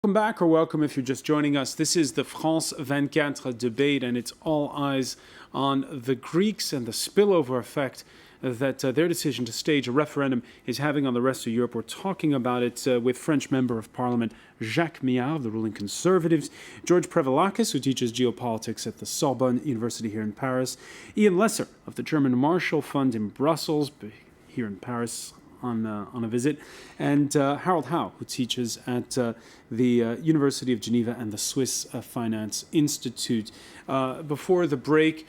Welcome back, or welcome if you're just joining us. This is the France 24 debate, and it's all eyes on the Greeks and the spillover effect that their decision to stage a referendum is having on the rest of Europe. We're talking about it with French Member of Parliament Jacques Millard of the ruling Conservatives, George Prevallakis, who teaches geopolitics at the Sorbonne University here in Paris, Ian Lesser of the German Marshall Fund in Brussels, here in Paris on a visit, and Harold Howe, who teaches at the University of Geneva and the Swiss Finance Institute. Before the break,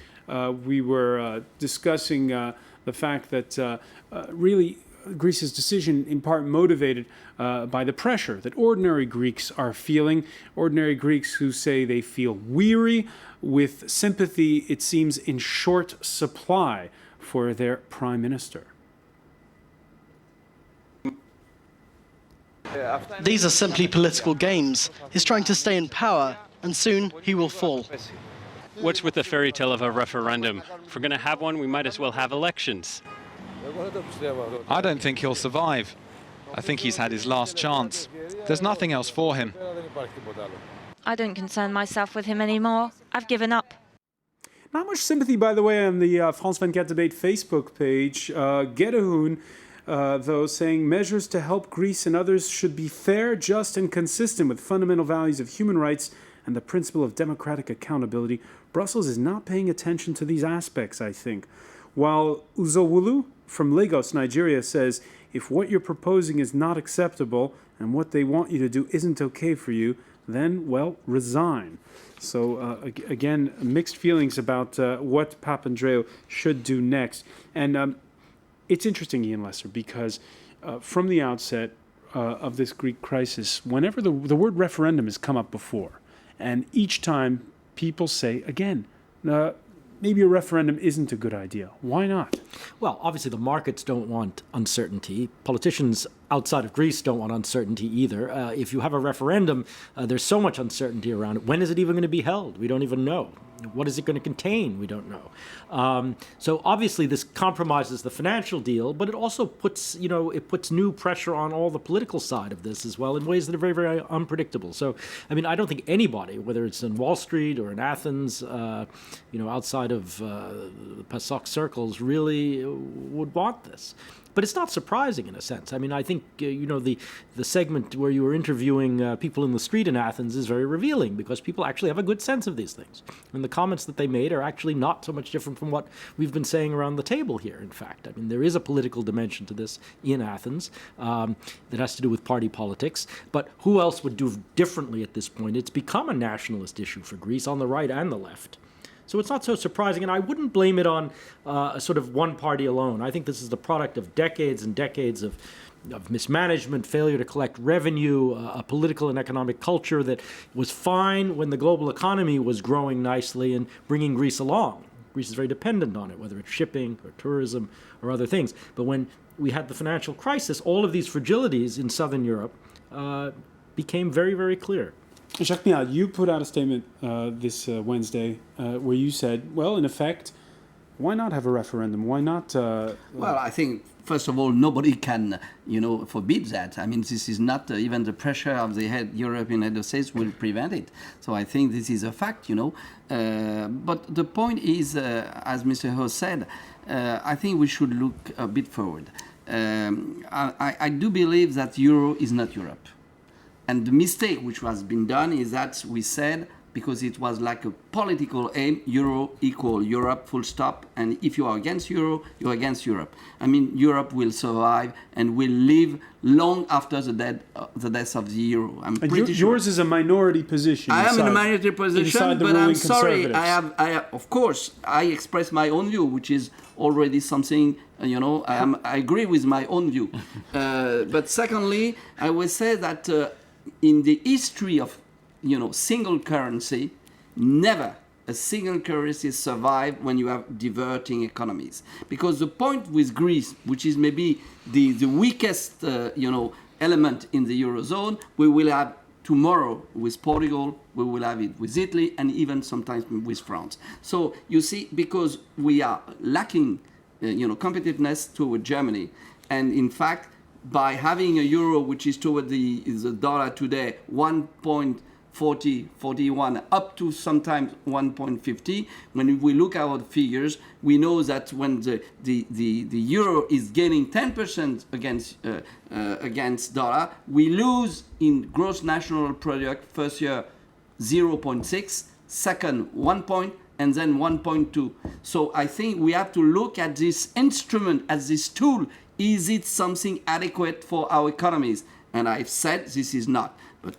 we were discussing the fact that really Greece's decision in part motivated by the pressure that ordinary Greeks are feeling, ordinary Greeks who say they feel weary, with sympathy, it seems, in short supply for their prime minister. These are simply political games. He's trying to stay in power, and soon he will fall. What's with the fairy tale of a referendum? If we're going to have one, we might as well have elections. I don't think he'll survive. I think he's had his last chance. There's nothing else for him. I don't concern myself with him anymore. I've given up. Not much sympathy, by the way, on the France 24 Debate Facebook page. Gedehoon, though, saying measures to help Greece and others should be fair, just, and consistent with fundamental values of human rights and the principle of democratic accountability. Brussels is not paying attention to these aspects, I think. While Uzowulu from Lagos, Nigeria, says, if what you're proposing is not acceptable and what they want you to do isn't okay for you, then, well, resign. So, again, mixed feelings about what Papandreou should do next. And it's interesting, Ian Lesser, because from the outset of this Greek crisis, whenever the word referendum has come up before, and each time people say, again, maybe a referendum isn't a good idea. Why not? Well, obviously the markets don't want uncertainty. Politicians outside of Greece don't want uncertainty either. If you have a referendum, there's so much uncertainty around it. When is it even going to be held? We don't even know. What is it going to contain? We don't know. So obviously this compromises the financial deal, but it also puts, it puts new pressure on all the political side of this as well in ways that are very, very unpredictable. So, I mean, I don't think anybody, whether it's in Wall Street or in Athens, outside of the PASOK circles, really would want this. But it's not surprising in a sense. I mean, I think, the segment where you were interviewing people in the street in Athens is very revealing because people actually have a good sense of these things. And the comments that they made are actually not so much different from what we've been saying around the table here, in fact. I mean, there is a political dimension to this in Athens that has to do with party politics. But who else would do differently at this point? It's become a nationalist issue for Greece on the right and the left. So it's not so surprising, and I wouldn't blame it on sort of one party alone. I think this is the product of decades and decades of mismanagement, failure to collect revenue, a political and economic culture that was fine when the global economy was growing nicely and bringing Greece along. Greece is very dependent on it, whether it's shipping or tourism or other things. But when we had the financial crisis, all of these fragilities in Southern Europe became very, very clear. Jacques Millard, you put out a statement this Wednesday where you said, well, in effect, why not have a referendum? Why not? Well, I think, first of all, nobody can, forbid that. I mean, this is not even the pressure of the European head of states will prevent it. So I think this is a fact, But the point is, as Mr. Ho said, I think we should look a bit forward. I do believe that Euro is not Europe. And the mistake which has been done is that we said, because it was like a political aim, Euro equal Europe, full stop. And if you are against Euro, you're against Europe. I mean, Europe will survive and will live long after the death of the Euro. I'm pretty sure. Yours is a minority position. I am in a minority position, but I'm sorry. Of course, I express my own view, which is already something, I agree with my own view. But secondly, I will say that in the history of single currency, never a single currency survived when you have diverting economies. Because the point with Greece, which is maybe the weakest element in the Eurozone, we will have tomorrow with Portugal, we will have it with Italy, and even sometimes with France. So you see, because we are lacking competitiveness toward Germany, and in fact, by having a euro which is toward the dollar today 1.41 up to sometimes 1.50. When we look at our figures, we know that when the euro is gaining 10% against dollar, we lose in gross national product first year 0.6, second 1 point, and then 1.2. So I think we have to look at this instrument as this tool. Is it something adequate for our economies? And I've said this is not. But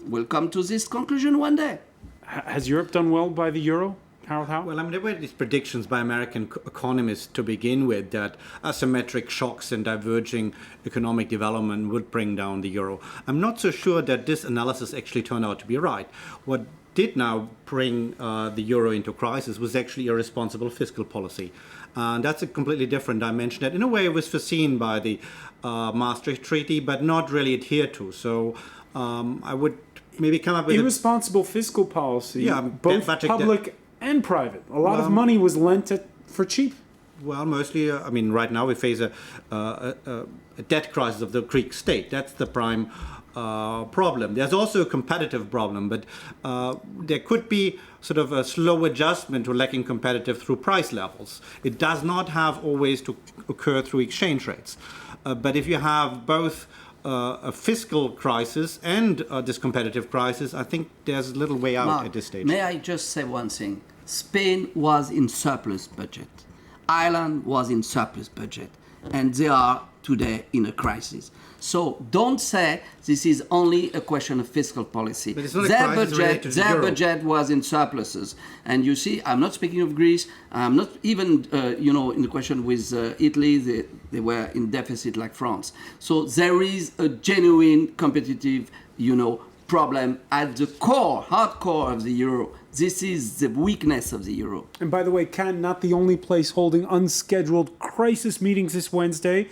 we'll come to this conclusion one day. Has Europe done well by the euro? Harold Howe? Well, I mean, there were these predictions by American economists to begin with that asymmetric shocks and diverging economic development would bring down the euro. I'm not so sure that this analysis actually turned out to be right. What did now bring the euro into crisis was actually irresponsible fiscal policy. And that's a completely different dimension that in a way was foreseen by the Maastricht Treaty, but not really adhered to. So I would maybe come up with irresponsible fiscal policy, Yeah, both public and private. A lot of money was lent for cheap. Well, mostly, I mean, right now we face a debt crisis of the Greek state. That's the prime problem. There's also a competitive problem, but there could be sort of a slow adjustment to lacking competitive through price levels. It does not have always to occur through exchange rates. But if you have both a fiscal crisis and this competitive crisis, I think there's a little way out Mark, at this stage. May I just say one thing? Spain was in surplus budget. Ireland was in surplus budget. And they are today in a crisis. So don't say this is only a question of fiscal policy. But it's not a crisis related to the their euro. budget was in surpluses. And you see, I'm not speaking of Greece. I'm not even, in the question with Italy, they were in deficit like France. So there is a genuine competitive, problem at the hardcore of the euro. This is the weakness of the euro. And by the way, Cannes, not the only place holding unscheduled crisis meetings this Wednesday.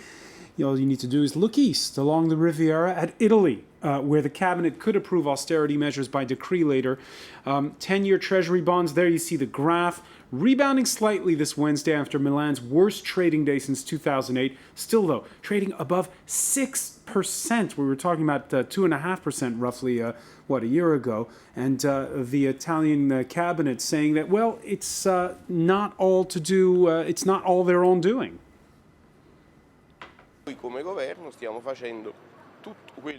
All you need to do is look east along the Riviera at Italy, where the cabinet could approve austerity measures by decree later. 10-year treasury bonds, there you see the graph, rebounding slightly this Wednesday after Milan's worst trading day since 2008. Still, though, trading above 6%. We were talking about 2.5% roughly, a year ago. And the Italian cabinet saying that, well, it's not all to do, it's not all their own doing.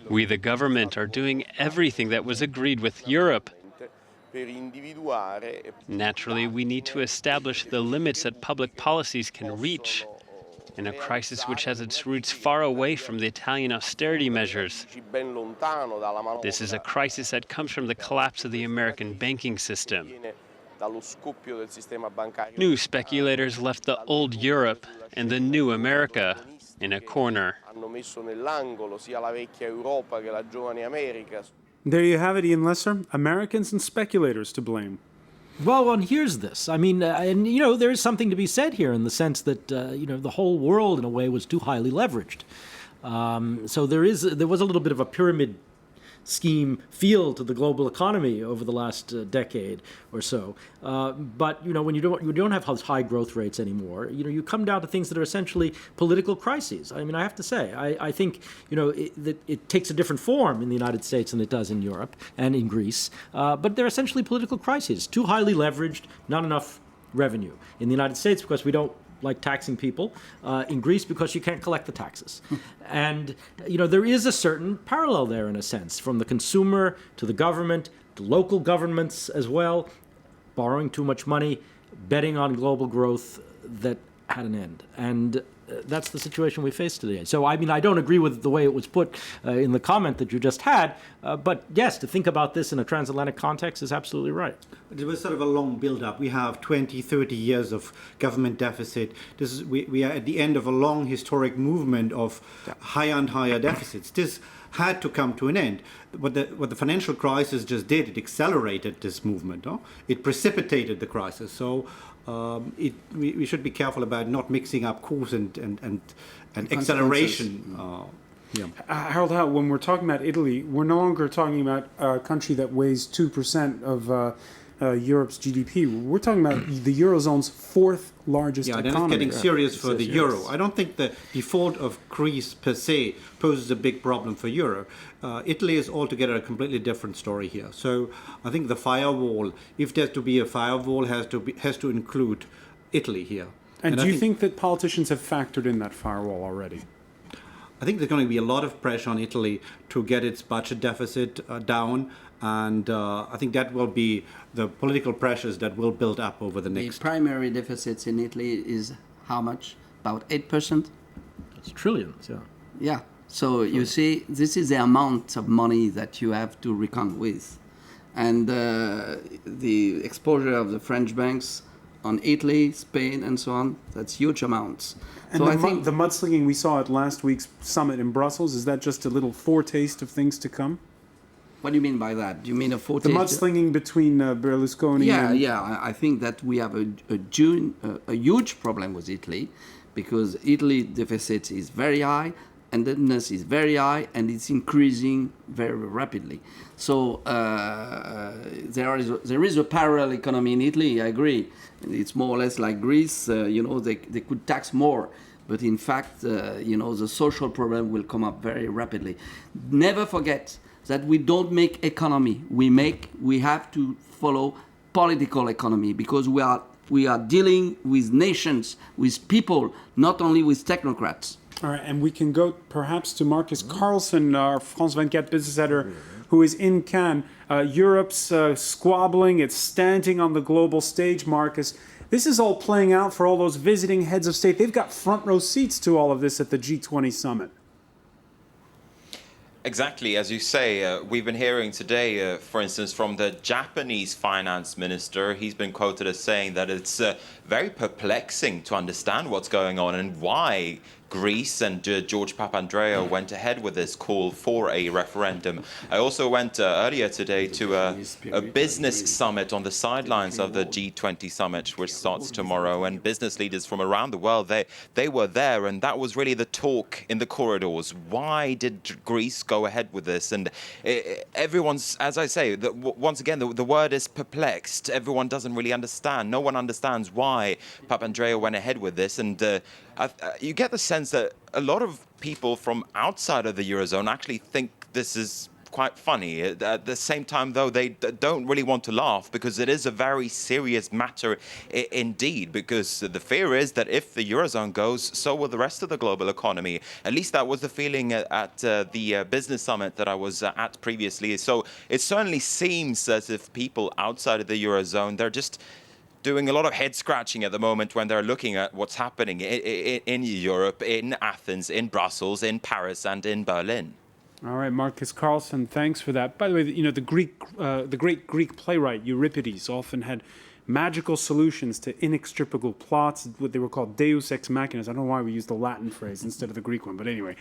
We, the government, are doing everything that was agreed with Europe. Naturally, we need to establish the limits that public policies can reach in a crisis which has its roots far away from the Italian austerity measures. This is a crisis that comes from the collapse of the American banking system. New speculators left the old Europe and the new America in a corner. There you have it, Ian Lesser. Americans and speculators to blame. Well, and here's this. I mean, there is something to be said here in the sense that, the whole world, in a way, was too highly leveraged. So there was a little bit of a pyramid scheme feel to the global economy over the last decade or so. But when you don't have high growth rates anymore, you come down to things that are essentially political crises. I mean, I have to say, I think it takes a different form in the United States than it does in Europe and in Greece. But they're essentially political crises, too highly leveraged, not enough revenue. In the United States, because we don't like taxing people, in Greece because you can't collect the taxes. And, there is a certain parallel there in a sense, from the consumer to the government, to local governments as well, borrowing too much money, betting on global growth that had an end. And that's the situation we face today. So, I mean, I don't agree with the way it was put in the comment that you just had, but yes, to think about this in a transatlantic context is absolutely right. It was sort of a long build-up. We have 20, 30 years of government deficit. We are at the end of a long historic movement of higher and higher deficits. This had to come to an end. What the financial crisis just did, it accelerated this movement. It precipitated the crisis. So we should be careful about not mixing up course and acceleration. Harold Howe, when we're talking about Italy, we're no longer talking about a country that weighs 2% of Europe's GDP. We're talking about the Eurozone's fourth largest Yeah, then economy. it's getting serious for the euro. Yes. I don't think the default of Greece per se poses a big problem for euro. Italy is altogether a completely different story here. So I think the firewall, if there's to be a firewall, has to include Italy here. And do I you think that politicians have factored in that firewall already? I think there's going to be a lot of pressure on Italy to get its budget deficit down, and I think that will be the political pressures that will build up over the The next. primary deficits in Italy is how much? About 8%? It's trillions, yeah. Yeah. So you see, this is the amount of money that you have to reckon with. And the exposure of the French banks on Italy, Spain, and so on, that's huge amounts. And So the, I think the mudslinging we saw at last week's summit in Brussels, is that just a little foretaste of things to come? What do you mean by that? Do you mean a The 40? mudslinging between Berlusconi Yeah, and... yeah. I think that we have a huge problem with Italy because Italy deficit is very high, indebtedness is very high, and it's increasing very rapidly. So there is a parallel economy in Italy. I agree. It's more or less like Greece. They could tax more. But in fact, the social problem will come up very rapidly. Never forget that we don't make economy. We have to follow political economy because we are dealing with nations, with people, not only with technocrats. All right, and we can go perhaps to Marcus Carlson, our France 24 business editor, who is in Cannes. Europe's squabbling, it's standing on the global stage, Marcus. This is all playing out for all those visiting heads of state. They've got front row seats to all of this at the G20 summit. Exactly, as you say, we've been hearing today, for instance, from the Japanese finance minister. He's been quoted as saying that it's very perplexing to understand what's going on and why Greece and George Papandreou went ahead with this call for a referendum. I also went earlier today to a business summit on the sidelines of the G20 summit, which starts tomorrow, and business leaders from around the world, they were there, and that was really the talk in the corridors. Why did Greece go ahead with this? And everyone's, as I say, once again, the word is perplexed. Everyone doesn't really understand. No one understands why Papandreou went ahead with this, and you get the sense that a lot of people from outside of the Eurozone actually think this is quite funny. At the same time, though, they don't really want to laugh because it is a very serious matter indeed, because the fear is that if the Eurozone goes, so will the rest of the global economy. At least that was the feeling at the business summit that I was at previously. So it certainly seems as if people outside of the Eurozone, they're just doing a lot of head scratching at the moment when they're looking at what's happening in Europe, in Athens, in Brussels, in Paris, and in Berlin. All right, Marcus Carlson, thanks for that. By the way, the great Greek playwright Euripides often had magical solutions to inextricable plots, what they were called deus ex machinas. I don't know why we used the Latin phrase instead of the Greek one, but anyway.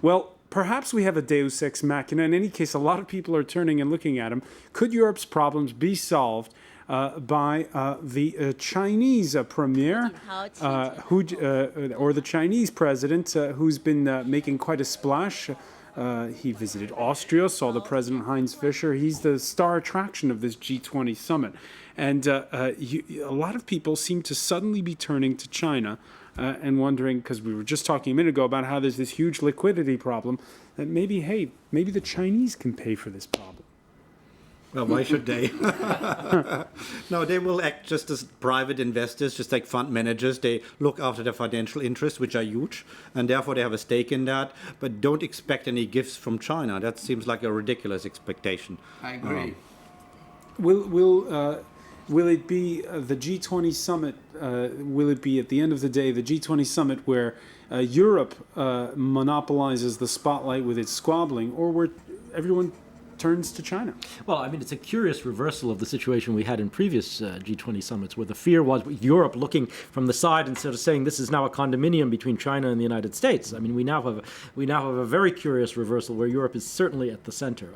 Well, perhaps we have a deus ex machina. In any case, a lot of people are turning and looking at him. Could Europe's problems be solved by the Chinese premier, or the Chinese president, who's been making quite a splash? He visited Austria, saw the president Heinz Fischer. He's the star attraction of this G20 summit. And a lot of people seem to suddenly be turning to China and wondering, because we were just talking a minute ago about how there's this huge liquidity problem, that maybe the Chinese can pay for this problem. Well, why should they? No, they will act just as private investors, just like fund managers. They look after their financial interests, which are huge, and therefore they have a stake in that. But don't expect any gifts from China. That seems like a ridiculous expectation. I agree. Will it be the G20 summit? Will it be at the end of the day the G20 summit where Europe monopolizes the spotlight with its squabbling, or where everyone turns to China? Well, I mean, it's a curious reversal of the situation we had in previous G20 summits, where the fear was Europe looking from the side and sort of saying this is now a condominium between China and the United States. I mean, we now have a very curious reversal where Europe is certainly at the center.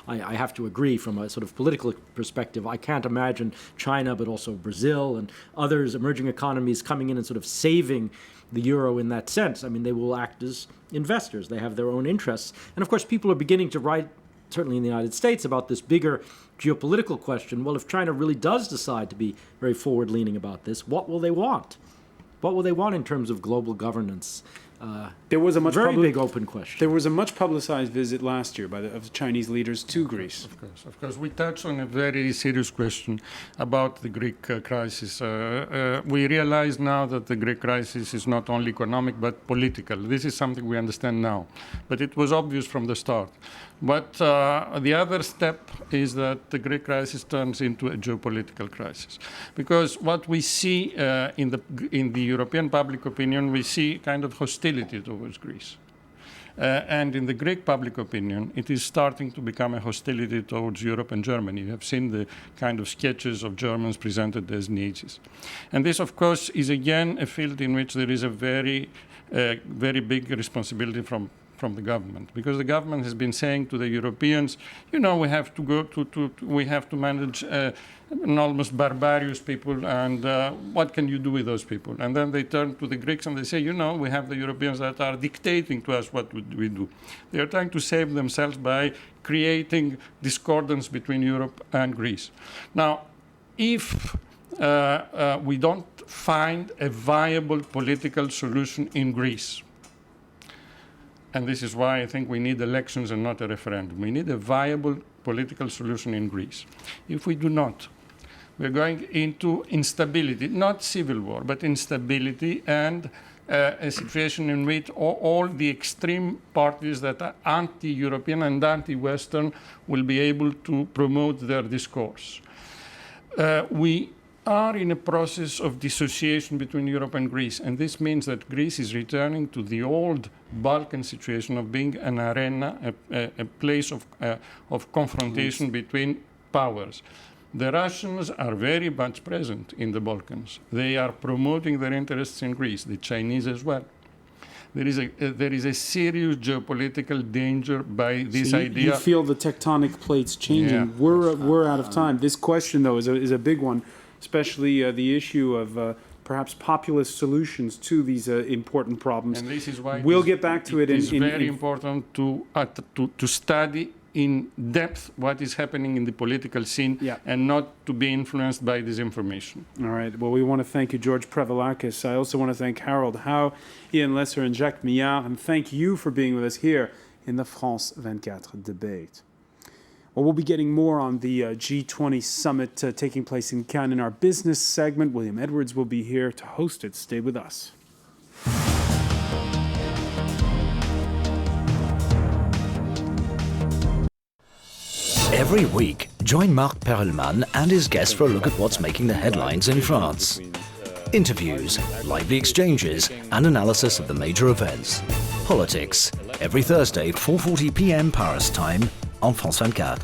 I have to agree from a sort of political perspective. I can't imagine China, but also Brazil and others emerging economies coming in and sort of saving the euro in that sense. I mean, they will act as investors. They have their own interests. And of course, people are beginning to write certainly in the United States, about this bigger geopolitical question. Well, if China really does decide to be very forward-leaning about this, what will they want? What will they want in terms of global governance? There was a much very big open question. There was a much publicized visit last year of Chinese leaders to Greece. Of course. We touched on a very serious question about the Greek crisis. We realize now that the Greek crisis is not only economic but political. This is something we understand now, but it was obvious from the start. But the other step is that the Greek crisis turns into a geopolitical crisis, because what we see in the European public opinion, we see kind of hostility towards Greece. And in the Greek public opinion, it is starting to become a hostility towards Europe and Germany. You have seen the kind of sketches of Germans presented as Nazis. And this, of course, is again a field in which there is a very big responsibility from the government, because the government has been saying to the Europeans, you know, we have to manage an almost barbarous people, and what can you do with those people? And then they turn to the Greeks and they say, you know, we have the Europeans that are dictating to us what we do. They are trying to save themselves by creating discordance between Europe and Greece. Now, if we don't find a viable political solution in Greece, and this is why I think we need elections and not a referendum. We need a viable political solution in Greece. If we do not, we're going into instability, not civil war, but instability and a situation in which all the extreme parties that are anti-European and anti-Western will be able to promote their discourse. We are in a process of dissociation between Europe and Greece, and this means that Greece is returning to the old Balkan situation of being an arena, a place of confrontation between powers. The Russians are very much present in the Balkans. They are promoting their interests in Greece, the Chinese as well. There is a serious geopolitical danger by this idea. You feel the tectonic plates changing. Yeah. We're out of time. This question, though, is a big one, especially the issue of perhaps populist solutions to these important problems. And this is why we'll get back to it. It's very important to study in depth what is happening in the political scene, and not to be influenced by disinformation. All right. Well, we want to thank you, George Prevaloukis. I also want to thank Harold Howe, Ian Lesser, and Jacques Millard, and thank you for being with us here in the France 24 debate. Well, we'll be getting more on the G20 summit taking place in Cannes in our business segment. William Edwards will be here to host it. Stay with us. Every week, join Marc Perelman and his guests for a look at what's making the headlines in France. Interviews, lively exchanges, and analysis of the major events. Politics, every Thursday, 4:40 p.m. Paris time on France 24.